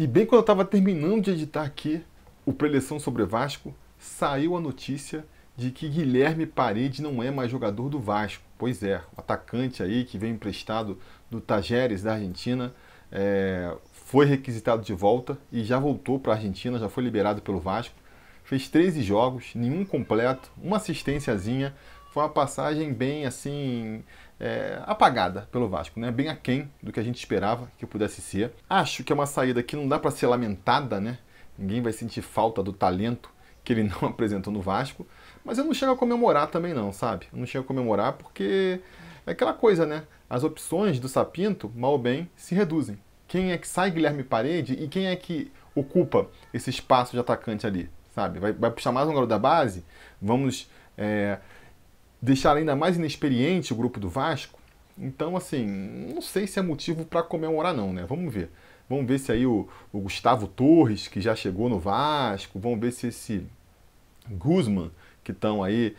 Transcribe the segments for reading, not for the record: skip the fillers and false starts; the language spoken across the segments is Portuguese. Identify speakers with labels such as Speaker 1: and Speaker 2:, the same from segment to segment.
Speaker 1: E bem quando eu estava terminando de editar aqui o Preleção sobre Vasco, saiu a notícia de que Guilherme Paredes não é mais jogador do Vasco. Pois é, o atacante aí que veio emprestado do Tajeres da Argentina foi requisitado de volta e já voltou para a Argentina, já foi liberado pelo Vasco. Fez 13 jogos, nenhum completo, uma assistênciazinha. Foi uma passagem bem assim apagada pelo Vasco, né? Bem aquém do que a gente esperava que pudesse ser. Acho que é uma saída que não dá para ser lamentada, né? Ninguém vai sentir falta do talento que ele não apresentou no Vasco, mas eu não chego a comemorar também não, sabe? Eu não chego a comemorar porque é aquela coisa, né? As opções do Sapinto, mal ou bem, se reduzem. Quem é que sai Guilherme Paredes e quem é que ocupa esse espaço de atacante ali, sabe? Vai puxar mais um garoto da base? Vamos deixar ainda mais inexperiente o grupo do Vasco? Então, assim, não sei se é motivo para comemorar não, né? Vamos ver. Vamos ver se aí o Gustavo Torres, que já chegou no Vasco, vamos ver se esse Guzman, que estão aí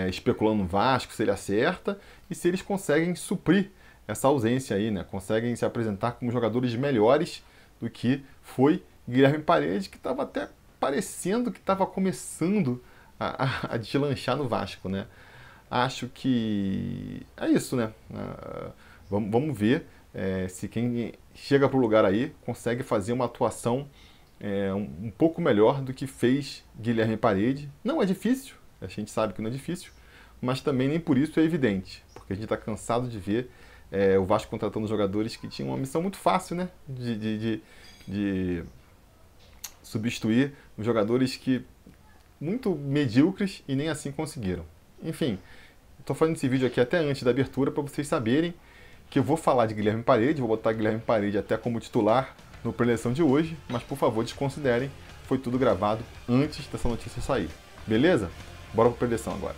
Speaker 1: especulando no Vasco, se ele acerta e se eles conseguem suprir essa ausência aí, né? Conseguem se apresentar como jogadores melhores do que foi Guilherme Paredes, que estava até parecendo que estava começando a deslanchar no Vasco, né? Acho que é isso, né? Vamos ver se quem chega para o lugar aí consegue fazer uma atuação um pouco melhor do que fez Guilherme Paredes. Não é difícil, a gente sabe que não é difícil, mas também nem por isso é evidente, porque a gente está cansado de ver o Vasco contratando jogadores que tinham uma missão muito fácil, né? De substituir os jogadores que muito medíocres e nem assim conseguiram. Enfim, estou fazendo esse vídeo aqui até antes da abertura para vocês saberem que eu vou falar de Guilherme Paredes, vou botar Guilherme Paredes até como titular no preleção de hoje, mas por favor desconsiderem, foi tudo gravado antes dessa notícia sair. Beleza? Bora para a preleção agora.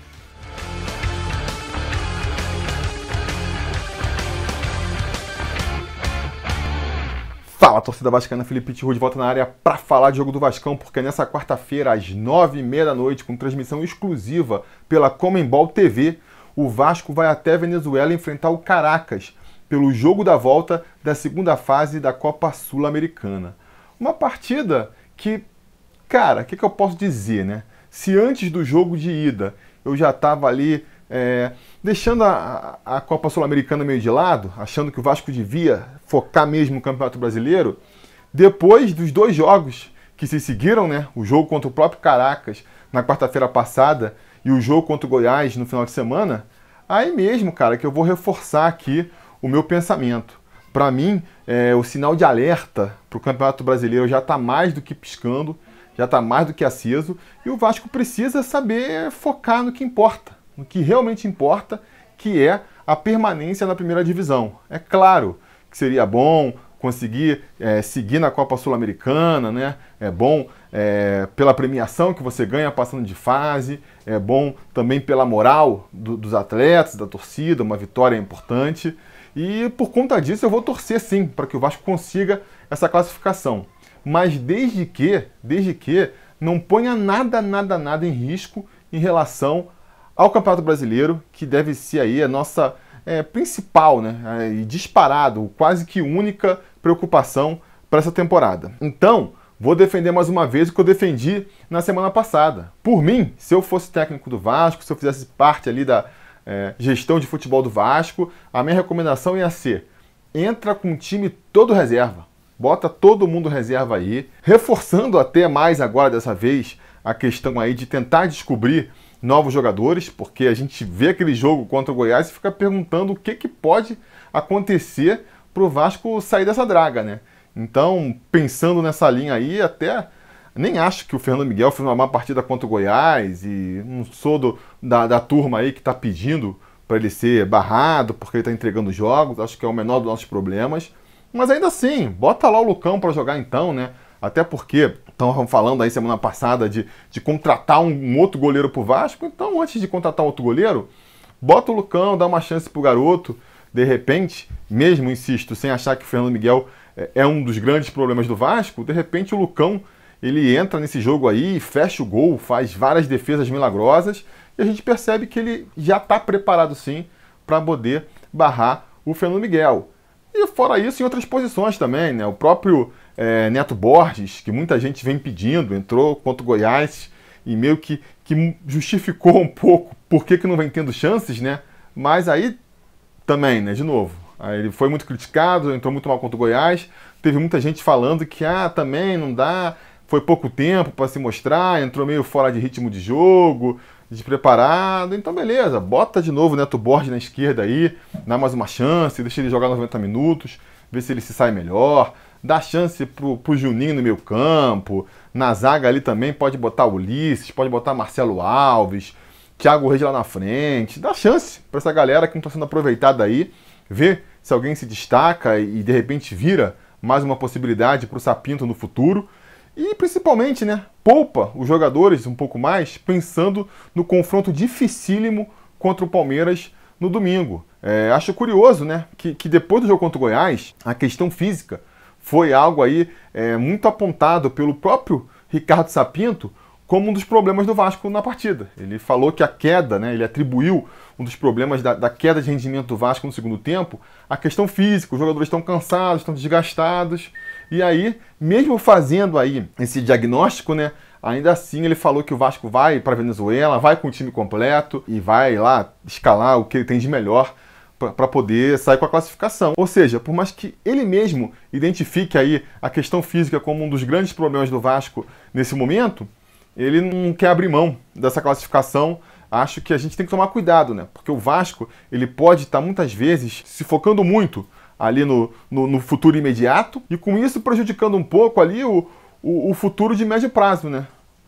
Speaker 1: Fala, torcida vascaína, Felipe Tiru de volta na área para falar de jogo do Vascão, porque nessa quarta-feira, às 9h30 da noite, com transmissão exclusiva pela Comembol TV, o Vasco vai até Venezuela enfrentar o Caracas pelo jogo da volta da segunda fase da Copa Sul-Americana. Uma partida que, cara, o que eu posso dizer, né? Se antes do jogo de ida eu já estava ali deixando a Copa Sul-Americana meio de lado, achando que o Vasco devia focar mesmo no Campeonato Brasileiro, depois dos dois jogos que se seguiram, né? O jogo contra o próprio Caracas na quarta-feira passada e o jogo contra o Goiás no final de semana, aí mesmo, cara, que eu vou reforçar aqui o meu pensamento. Para mim, o sinal de alerta para o Campeonato Brasileiro já está mais do que piscando, já está mais do que aceso, e o Vasco precisa saber focar no que importa, no que realmente importa, que é a permanência na primeira divisão. É claro que seria bom conseguir seguir na Copa Sul-Americana, né? É bom pela premiação que você ganha passando de fase, é bom também pela moral dos atletas, da torcida, uma vitória importante. E por conta disso eu vou torcer sim para que o Vasco consiga essa classificação. Mas desde que não ponha nada em risco em relação ao Campeonato Brasileiro, que deve ser aí a nossa principal, né, e disparado, quase que única preocupação para essa temporada. Então, vou defender mais uma vez o que eu defendi na semana passada. Por mim, se eu fosse técnico do Vasco, se eu fizesse parte ali da gestão de futebol do Vasco, a minha recomendação ia ser: entra com o time todo reserva. Bota todo mundo reserva aí, reforçando até mais agora dessa vez a questão aí de tentar descobrir novos jogadores, porque a gente vê aquele jogo contra o Goiás e fica perguntando o que pode acontecer para o Vasco sair dessa draga, né? Então, pensando nessa linha aí, até nem acho que o Fernando Miguel fez uma má partida contra o Goiás e não sou da turma aí que está pedindo para ele ser barrado porque ele está entregando jogos, acho que é o menor dos nossos problemas. Mas ainda assim, bota lá o Lucão para jogar então, né? Até porque estão falando aí semana passada de contratar um outro goleiro pro Vasco. Então, antes de contratar outro goleiro, bota o Lucão, dá uma chance pro garoto. De repente, mesmo, insisto, sem achar que o Fernando Miguel é um dos grandes problemas do Vasco, de repente o Lucão, ele entra nesse jogo aí, fecha o gol, faz várias defesas milagrosas e a gente percebe que ele já está preparado sim para poder barrar o Fernando Miguel. E fora isso, em outras posições também, né? O próprio Neto Borges, que muita gente vem pedindo, entrou contra o Goiás e meio que justificou um pouco por que não vem tendo chances, né? Mas aí também, né, de novo, aí ele foi muito criticado, entrou muito mal contra o Goiás, teve muita gente falando que também não dá, foi pouco tempo para se mostrar, entrou meio fora de ritmo de jogo, despreparado, então beleza, bota de novo o Neto Borges na esquerda aí, dá mais uma chance, deixa ele jogar 90 minutos, vê se ele se sai melhor, dá chance pro Juninho no meio campo, na zaga ali também pode botar o Ulisses, pode botar Marcelo Alves, Thiago Reis lá na frente, dá chance para essa galera que não está sendo aproveitada aí, ver se alguém se destaca e de repente vira mais uma possibilidade para o Sapinto no futuro. E principalmente, né, poupa os jogadores um pouco mais, pensando no confronto dificílimo contra o Palmeiras no domingo. Acho curioso, né, que depois do jogo contra o Goiás, a questão física foi algo aí muito apontado pelo próprio Ricardo Sapinto como um dos problemas do Vasco na partida. Ele falou que a queda, né, ele atribuiu um dos problemas da queda de rendimento do Vasco no segundo tempo à questão física. Os jogadores estão cansados, estão desgastados. E aí, mesmo fazendo aí esse diagnóstico, né, ainda assim ele falou que o Vasco vai para a Venezuela, vai com o time completo e vai lá escalar o que ele tem de melhor para poder sair com a classificação. Ou seja, por mais que ele mesmo identifique aí a questão física como um dos grandes problemas do Vasco nesse momento, ele não quer abrir mão dessa classificação. Acho que a gente tem que tomar cuidado, né? Porque o Vasco ele pode estar muitas vezes se focando muito ali no futuro imediato e com isso prejudicando um pouco ali o futuro de médio prazo, né?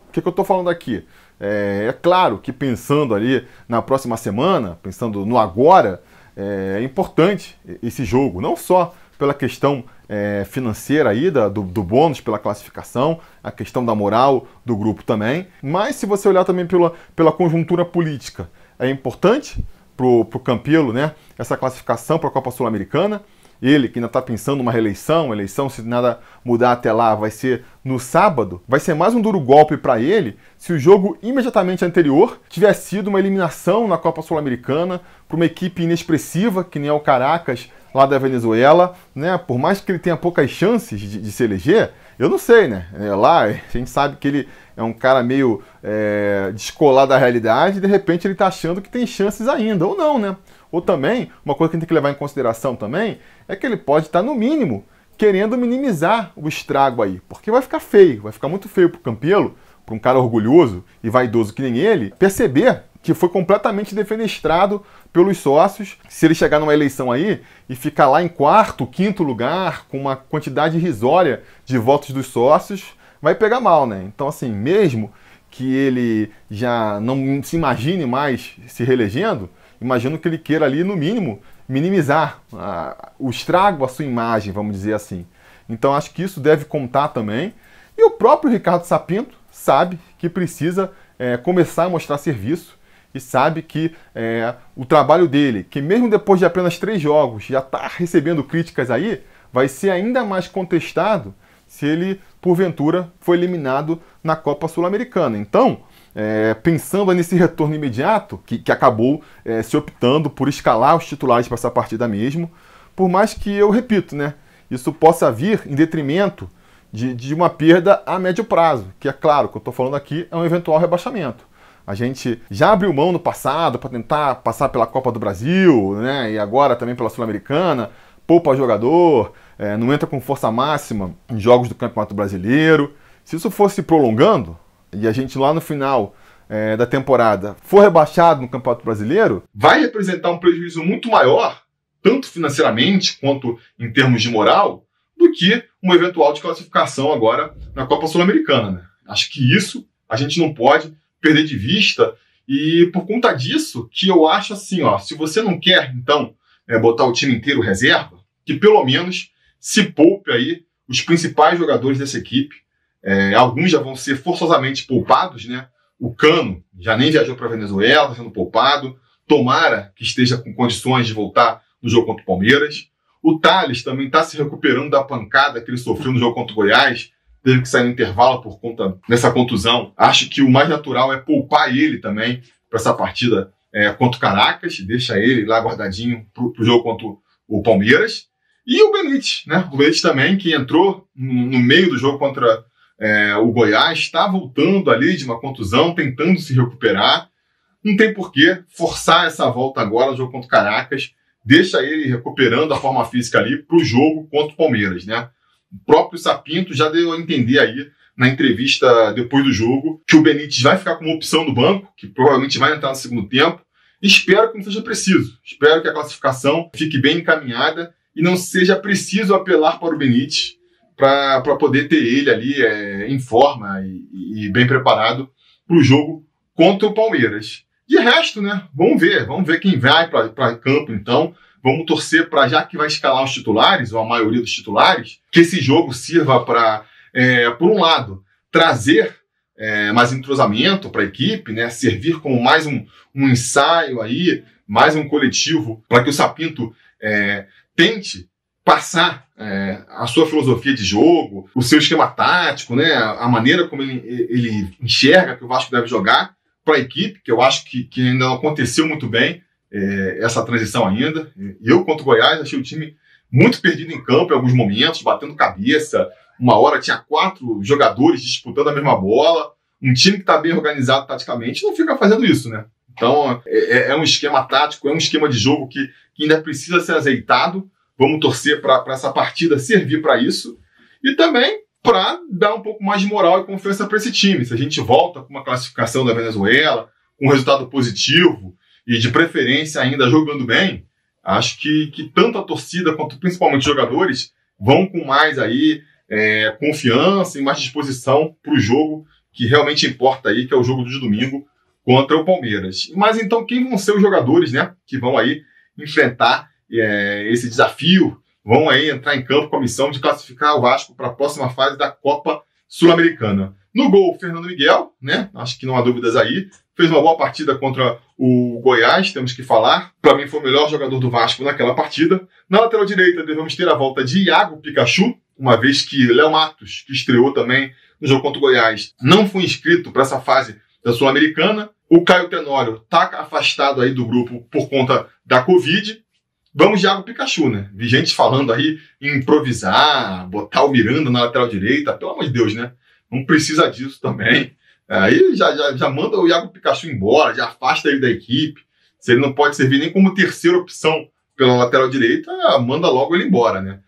Speaker 1: O que eu estou falando aqui? É claro que pensando ali na próxima semana, pensando no agora, é importante esse jogo, não só pela questão financeira aí do bônus pela classificação, a questão da moral do grupo também, mas se você olhar também pela conjuntura política, é importante pro Campelo, né, essa classificação para a Copa Sul-Americana. Ele que ainda está pensando numa reeleição, se nada mudar até lá vai ser no sábado, vai ser mais um duro golpe para ele se o jogo imediatamente anterior tivesse sido uma eliminação na Copa Sul-Americana para uma equipe inexpressiva, que nem é o Caracas, lá da Venezuela, né? Por mais que ele tenha poucas chances de se eleger, eu não sei, né? Lá a gente sabe que ele é um cara meio descolado da realidade e de repente ele está achando que tem chances ainda, ou não, né? Ou também, uma coisa que a gente tem que levar em consideração também, é que ele pode estar, no mínimo, querendo minimizar o estrago aí, porque vai ficar feio, vai ficar muito feio pro Campelo, para um cara orgulhoso e vaidoso que nem ele, perceber que foi completamente defenestrado pelos sócios. Se ele chegar numa eleição aí e ficar lá em quarto, quinto lugar, com uma quantidade irrisória de votos dos sócios, vai pegar mal, né? Então, assim, mesmo que ele já não se imagine mais se reelegendo, imagino que ele queira ali, no mínimo, minimizar o estrago à sua imagem, vamos dizer assim. Então, acho que isso deve contar também. E o próprio Ricardo Sapinto sabe que precisa começar a mostrar serviço e sabe que o trabalho dele, que mesmo depois de apenas 3 jogos já está recebendo críticas aí, vai ser ainda mais contestado se ele, porventura, for eliminado na Copa Sul-Americana. Então, pensando nesse retorno imediato, que acabou se optando por escalar os titulares para essa partida mesmo, por mais que, eu repito, né, isso possa vir em detrimento de uma perda a médio prazo, que é claro, o que eu estou falando aqui é um eventual rebaixamento. A gente já abriu mão no passado para tentar passar pela Copa do Brasil, né, e agora também pela Sul-Americana, poupa jogador, não entra com força máxima em jogos do Campeonato Brasileiro. Se isso fosse prolongando, e a gente lá no final da temporada for rebaixado no Campeonato Brasileiro, vai representar um prejuízo muito maior, tanto financeiramente quanto em termos de moral, do que uma eventual desclassificação agora na Copa Sul-Americana, né? Acho que isso a gente não pode perder de vista, e por conta disso que eu acho assim, ó, se você não quer, então, botar o time inteiro reserva, que pelo menos se poupe aí os principais jogadores dessa equipe. Alguns já vão ser forçosamente poupados, né? O Cano já nem viajou para a Venezuela, está sendo poupado. Tomara que esteja com condições de voltar no jogo contra o Palmeiras. O Thales também está se recuperando da pancada que ele sofreu no jogo contra o Goiás. Teve que sair no intervalo por conta dessa contusão. Acho que o mais natural é poupar ele também para essa partida contra o Caracas. Deixa ele lá guardadinho para o jogo contra o Palmeiras. E o Benítez, né? O Benítez também, que entrou no meio do jogo contra o Goiás, está voltando ali de uma contusão, tentando se recuperar. Não tem por que forçar essa volta agora no jogo contra o Caracas. Deixa ele recuperando a forma física ali para o jogo contra o Palmeiras, né? O próprio Sapinto já deu a entender aí na entrevista depois do jogo que o Benítez vai ficar como opção no banco, que provavelmente vai entrar no segundo tempo. Espero que não seja preciso. Espero que a classificação fique bem encaminhada e não seja preciso apelar para o Benítez para poder ter ele ali em forma e bem preparado para o jogo contra o Palmeiras. De resto, né? Vamos ver quem vai para campo, então. Vamos torcer para, já que vai escalar os titulares, ou a maioria dos titulares, que esse jogo sirva para, por um lado, trazer mais entrosamento para a equipe, né? Servir como mais um ensaio aí, mais um coletivo, para que o Sapinto tente passar a sua filosofia de jogo, o seu esquema tático, né? A maneira como ele enxerga que o Vasco deve jogar para a equipe, que eu acho que ainda não aconteceu muito bem essa transição ainda. Eu, contra o Goiás, achei o time muito perdido em campo em alguns momentos, batendo cabeça. Uma hora tinha 4 jogadores disputando a mesma bola. Um time que está bem organizado taticamente não fica fazendo isso, né? Então, é um esquema tático, é um esquema de jogo que ainda precisa ser azeitado. Vamos torcer para essa partida servir para isso. E também para dar um pouco mais de moral e confiança para esse time. Se a gente volta com uma classificação da Venezuela, com um resultado positivo e de preferência ainda jogando bem, acho que tanto a torcida quanto principalmente os jogadores vão com mais aí confiança e mais disposição para o jogo que realmente importa aí, que é o jogo de domingo contra o Palmeiras. Mas então quem vão ser os jogadores, né, que vão aí enfrentar esse desafio, vão aí entrar em campo com a missão de classificar o Vasco para a próxima fase da Copa Sul-Americana? No gol, Fernando Miguel, né? Acho que não há dúvidas aí. Fez uma boa partida contra o Goiás, temos que falar. Para mim foi o melhor jogador do Vasco naquela partida. Na lateral direita devemos ter a volta de Iago Pikachu, uma vez que Léo Matos, que estreou também no jogo contra o Goiás, não foi inscrito para essa fase da Sul-Americana. O Caio Tenório está afastado aí do grupo por conta da Covid. Vamos de Iago Pikachu, né? Vi gente falando aí em improvisar, botar o Miranda na lateral direita. Pelo amor de Deus, né? Não precisa disso também. Aí já manda o Iago Pikachu embora, já afasta ele da equipe. Se ele não pode servir nem como terceira opção pela lateral direita, manda logo ele embora, né?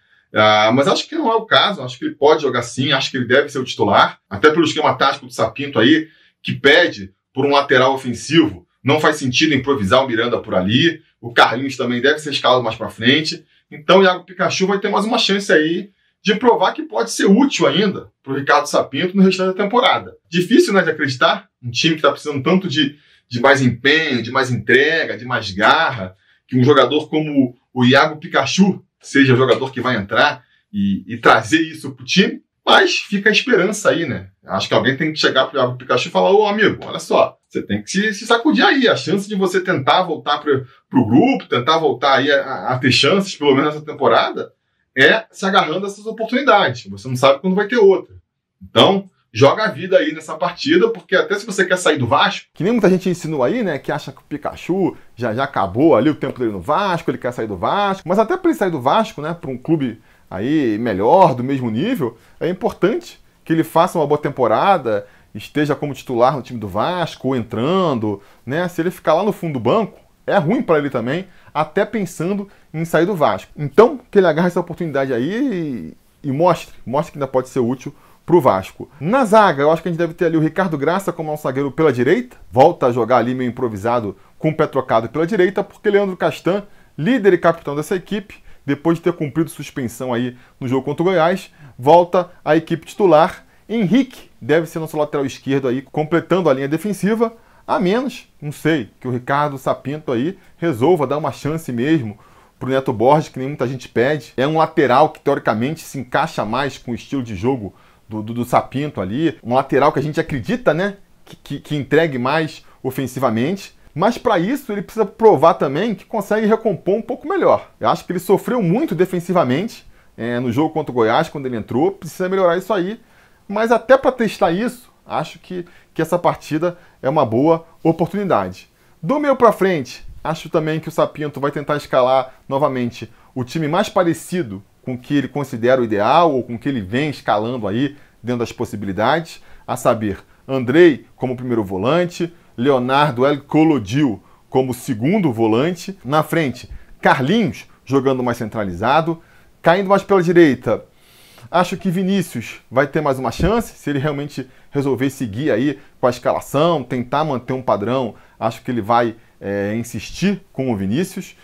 Speaker 1: Mas acho que não é o caso. Acho que ele pode jogar sim, acho que ele deve ser o titular. Até pelo esquema tático do Sapinto aí, que pede por um lateral ofensivo. Não faz sentido improvisar o Miranda por ali. O Carlinhos também deve ser escalado mais para frente. Então o Iago Pikachu vai ter mais uma chance aí de provar que pode ser útil ainda para o Ricardo Sapinto no restante da temporada. Difícil, né, de acreditar. Um time que está precisando tanto de mais empenho, de mais entrega, de mais garra, que um jogador como o Iago Pikachu seja o jogador que vai entrar e trazer isso para o time. Mas fica a esperança aí, né? Acho que alguém tem que chegar para o Iago Pikachu e falar: ô amigo, olha só, você tem que se sacudir aí. A chance de você tentar voltar para o grupo, tentar voltar aí a ter chances, pelo menos nessa temporada, é se agarrando a essas oportunidades. Você não sabe quando vai ter outra. Então, joga a vida aí nessa partida, porque até se você quer sair do Vasco, que nem muita gente insinua aí, né, que acha que o Pikachu já acabou ali o tempo dele no Vasco, ele quer sair do Vasco, mas até para ele sair do Vasco, né, para um clube aí melhor, do mesmo nível, é importante que ele faça uma boa temporada, esteja como titular no time do Vasco, ou entrando, né? Se ele ficar lá no fundo do banco, é ruim para ele também, até pensando em sair do Vasco. Então, que ele agarre essa oportunidade aí e mostre que ainda pode ser útil para o Vasco. Na zaga, eu acho que a gente deve ter ali o Ricardo Graça como um zagueiro pela direita, volta a jogar ali meio improvisado com o pé trocado pela direita, porque Leandro Castan, líder e capitão dessa equipe, depois de ter cumprido suspensão aí no jogo contra o Goiás, volta à equipe titular. Henrique deve ser nosso lateral esquerdo aí, completando a linha defensiva, a menos, não sei, que o Ricardo Sapinto aí resolva dar uma chance mesmo pro Neto Borges, que nem muita gente pede. É um lateral que teoricamente se encaixa mais com o estilo de jogo do Sapinto ali, um lateral que a gente acredita, né, que entregue mais ofensivamente. Mas para isso ele precisa provar também que consegue recompor um pouco melhor. Eu acho que ele sofreu muito defensivamente no jogo contra o Goiás, quando ele entrou. Precisa melhorar isso aí. Mas até para testar isso, acho que essa partida é uma boa oportunidade. Do meio para frente, Acho também que o Sapinto vai tentar escalar novamente o time mais parecido com o que ele considera o ideal ou com o que ele vem escalando aí dentro das possibilidades, a saber, Andrei como primeiro volante, Leonardo El Colodil como segundo volante, na frente, Carlinhos jogando mais centralizado, caindo mais pela direita. Acho que Vinícius vai ter mais uma chance, se ele realmente resolver seguir aí com a escalação, tentar manter um padrão, acho que ele vai insistir com o Vinícius.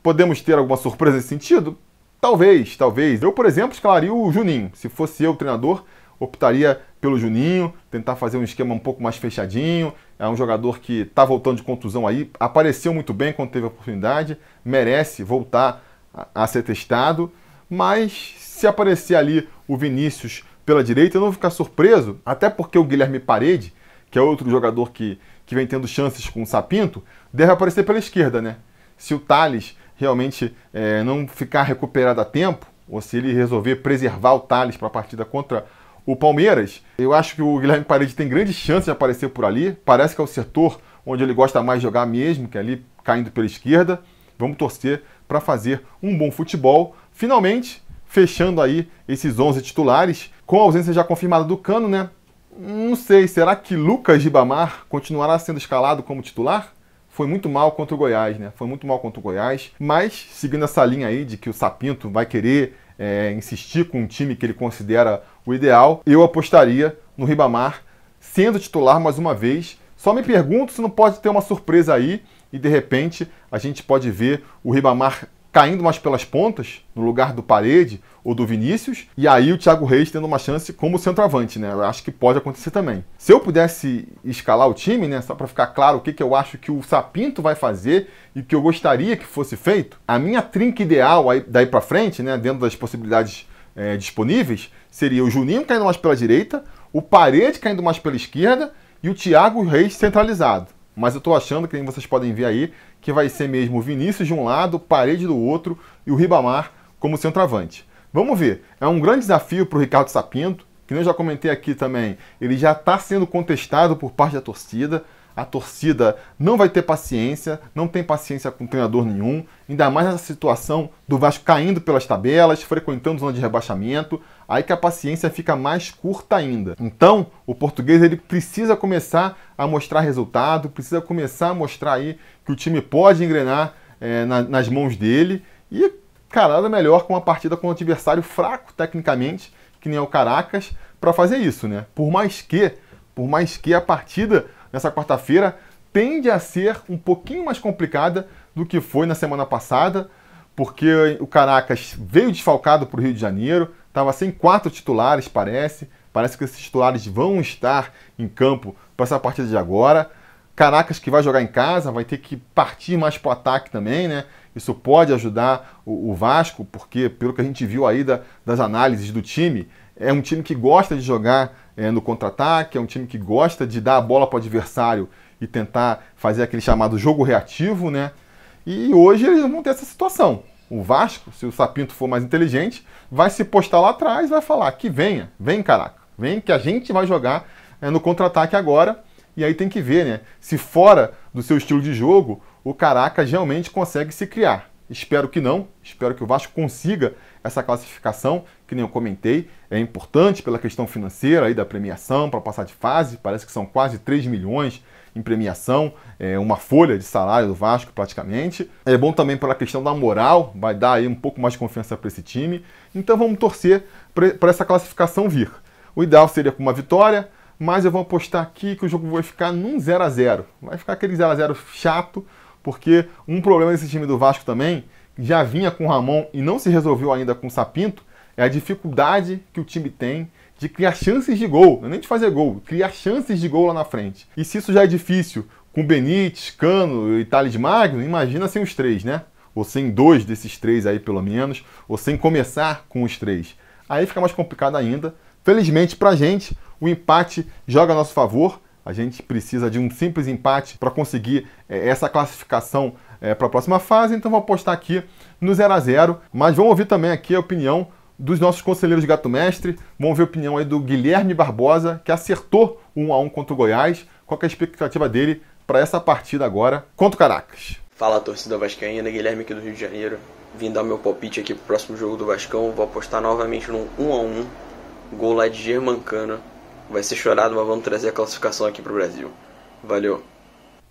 Speaker 1: Podemos ter alguma surpresa nesse sentido? Talvez. Eu, por exemplo, escalaria o Juninho. Se fosse eu o treinador, optaria pelo Juninho, tentar fazer um esquema um pouco mais fechadinho. É um jogador que está voltando de contusão aí, apareceu muito bem quando teve a oportunidade, merece voltar a ser testado, mas se aparecer ali o Vinícius pela direita, eu não vou ficar surpreso, até porque o Guilherme Parede, que é outro jogador que vem tendo chances com o Sapinto, deve aparecer pela esquerda, né? Se o Thales realmente não ficar recuperado a tempo, ou se ele resolver preservar o Thales para a partida contra o Palmeiras, eu acho que o Guilherme Parede tem grande chance de aparecer por ali. Parece que é o setor onde ele gosta mais de jogar mesmo, que é ali caindo pela esquerda. Vamos torcer para fazer um bom futebol. Finalmente, fechando aí esses 11 titulares, com a ausência já confirmada do Cano, né? Não sei, será que Lucas Ribamar continuará sendo escalado como titular? Foi muito mal contra o Goiás, né? Mas, seguindo essa linha aí de que o Sapinto vai querer insistir com um time que ele considera o ideal, eu apostaria no Ribamar sendo titular mais uma vez. Só me pergunto se não pode ter uma surpresa aí e, de repente, a gente pode ver o Ribamar caindo mais pelas pontas, no lugar do Parede ou do Vinícius, e aí o Thiago Reis tendo uma chance como centroavante, né? Eu acho que pode acontecer também. Se eu pudesse escalar o time, né, só para ficar claro o que eu acho que o Sapinto vai fazer e que eu gostaria que fosse feito, a minha trinca ideal aí, daí para frente, né, dentro das possibilidades disponíveis, seria o Juninho caindo mais pela direita, o Parede caindo mais pela esquerda e o Thiago Reis centralizado. Mas eu estou achando, que vocês podem ver aí, que vai ser mesmo o Vinícius de um lado, Parede do outro e o Ribamar como centroavante. Vamos ver. É um grande desafio para o Ricardo Sapinto, que eu já comentei aqui também. Ele já está sendo contestado por parte da torcida. A torcida não vai ter paciência, não tem paciência com treinador nenhum, ainda mais nessa situação do Vasco caindo pelas tabelas, frequentando zona de rebaixamento, aí que a paciência fica mais curta ainda. Então, o português ele precisa começar a mostrar resultado, precisa começar a mostrar aí que o time pode engrenar nas mãos dele e, cara, nada melhor com uma partida com um adversário fraco tecnicamente, que nem é o Caracas, para fazer isso, né? Por mais que a partida nessa quarta-feira tende a ser um pouquinho mais complicada do que foi na semana passada, porque o Caracas veio desfalcado para o Rio de Janeiro, estava sem 4 titulares, parece que esses titulares vão estar em campo para essa partida de agora. Caracas que vai jogar em casa, vai ter que partir mais para o ataque também, né? Isso pode ajudar o Vasco, porque pelo que a gente viu aí das análises do time, é um time que gosta de jogar no contra-ataque, é um time que gosta de dar a bola para o adversário e tentar fazer aquele chamado jogo reativo, né? E hoje eles vão ter essa situação. O Vasco, se o Sapinto for mais inteligente, vai se postar lá atrás e vai falar que vem Caraca, vem que a gente vai jogar no contra-ataque agora. E aí tem que ver, né? Se fora do seu estilo de jogo, o Caracas realmente consegue se criar. Espero que não. Espero que o Vasco consiga essa classificação, que nem eu comentei. É importante pela questão financeira aí da premiação, para passar de fase. Parece que são quase 3 milhões em premiação. É uma folha de salário do Vasco, praticamente. É bom também pela questão da moral. Vai dar aí um pouco mais de confiança para esse time. Então vamos torcer para essa classificação vir. O ideal seria com uma vitória, mas eu vou apostar aqui que o jogo vai ficar num 0 a 0. Vai ficar aquele 0 a 0 chato, porque um problema desse time do Vasco também, que já vinha com o Ramon e não se resolveu ainda com o Sapinto, é a dificuldade que o time tem de criar chances de gol, não é nem de fazer gol, criar chances de gol lá na frente. E se isso já é difícil com Benítez, Cano e Thales Magno, imagina sem os 3, né? Ou sem 2 desses 3 aí pelo menos, ou sem começar com os 3. Aí fica mais complicado ainda. Felizmente pra gente, o empate joga a nosso favor. A gente precisa de um simples empate para conseguir essa classificação para a próxima fase. Então vou apostar aqui no 0 a 0. Mas vamos ouvir também aqui a opinião dos nossos conselheiros de Gato Mestre. Vamos ver a opinião aí do Guilherme Barbosa, que acertou 1 a 1 contra o Goiás. Qual que é a expectativa dele para essa partida agora contra o Caracas?
Speaker 2: Fala, torcida vascaína, Guilherme aqui do Rio de Janeiro. Vim dar meu palpite aqui pro próximo jogo do Vascão. Vou apostar novamente num 1-1. Gol lá de Germancano. Vai ser chorado, mas vamos trazer a classificação aqui pro Brasil. Valeu.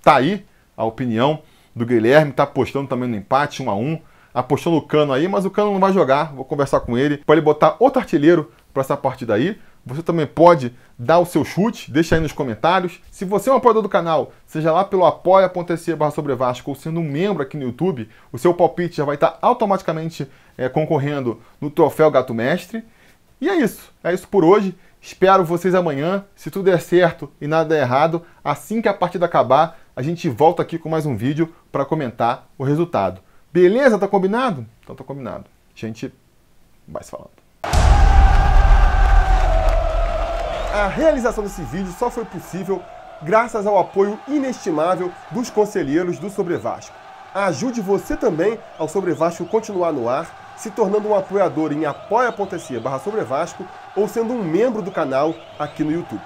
Speaker 1: Tá aí a opinião do Guilherme, tá apostando também no empate, 1-1. Apostou no Cano aí, mas o Cano não vai jogar. Vou conversar com ele para ele botar outro artilheiro para essa partida aí. Você também pode dar o seu chute, deixa aí nos comentários. Se você é um apoiador do canal, seja lá pelo apoia.se/sobrevasco ou sendo um membro aqui no YouTube, o seu palpite já vai estar automaticamente concorrendo no troféu Gato Mestre. E é isso por hoje. Espero vocês amanhã. Se tudo der certo e nada der errado, assim que a partida acabar, a gente volta aqui com mais um vídeo para comentar o resultado. Beleza? Tá combinado? Então tá combinado. A gente vai se falando. A realização desse vídeo só foi possível graças ao apoio inestimável dos conselheiros do Sobre Vasco. Ajude você também ao Sobre Vasco continuar no ar, se tornando um apoiador em apoia.se/sobrevasco ou sendo um membro do canal aqui no YouTube.